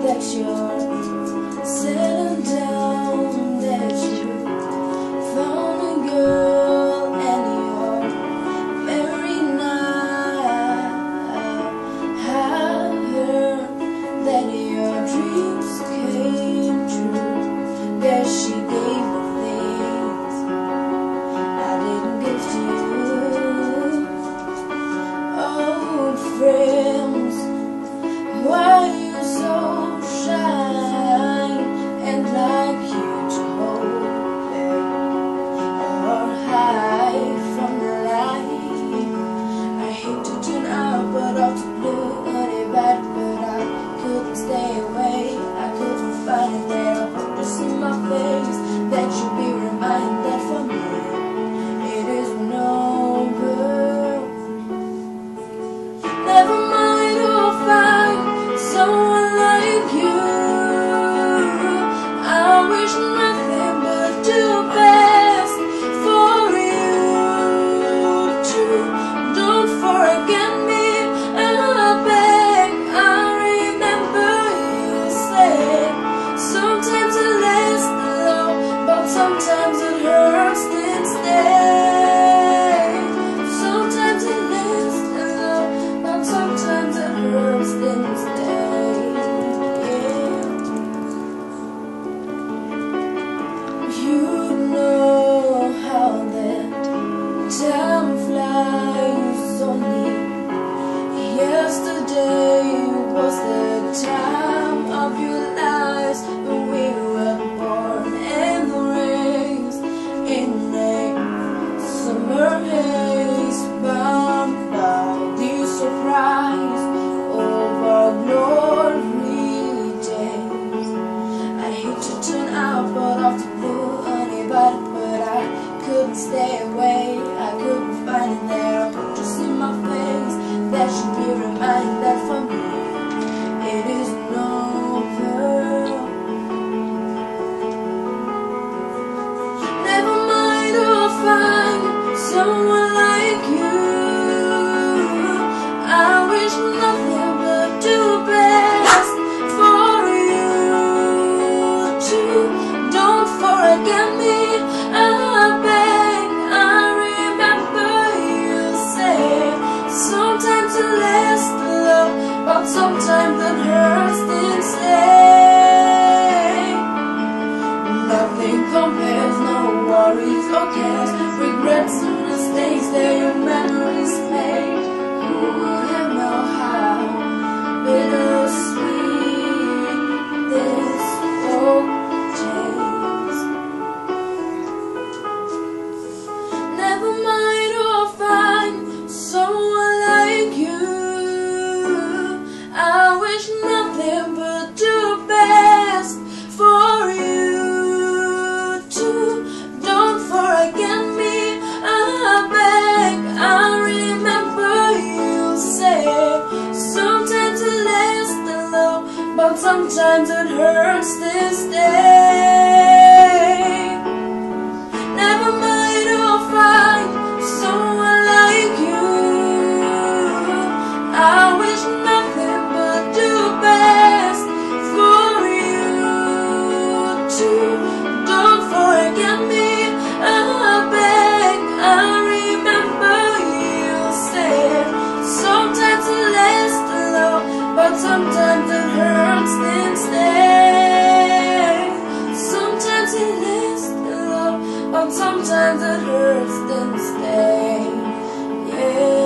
that you're settling down, that you found a girl and you're married now. I've heard that your dreams came true. Guess she gave me things I didn't give to you. Old friends, why are you so shy and like you to hold back or hide from the light? I hate to turn out, but off to blue honey bad, but I couldn't stay away. I couldn't find it there. I hope to see my face, that you'll be reminded that for me it is no good. Never mind, I'll find someone like you. I wish nothing but the best for you too. Don't forget me, I beg. I remember you said sometimes it lasts long, but sometimes it hurts instead. Sometimes it lasts long, but sometimes it hurts instead. You know how that time flies. Only yesterday was the time of your lives when we were born and raised in a summer haze, bound by the surprise of our glory days. I hate to turn out, but off the blue honey but I couldn't stay away. I couldn't find it there. I hope to see my face, that should be reminded that for me it is no pearl. Never mind, I'll find someone like you. I wish nothing but the best for you too. Don't forget me, I beg. I remember you said sometimes it lasts long, but sometimes it hurts instead. Nothing compares, no worries or cares, regrets and mistakes, they're your memories made. Who would have known how bittersweet this old taste? Never mind, I'll find someone like you. I wish nothing but the best for you too. Don't forget me, I beg. I remember you said sometimes it lasts long, but sometimes it hurts this day. Never mind, I'll find someone like you. I wish nothing but the best for you too. Don't forget me, I beg. I remember you said sometimes it lasts long, but sometimes it hurts instead. Sometimes it lasts long, but sometimes it hurts instead. Yeah.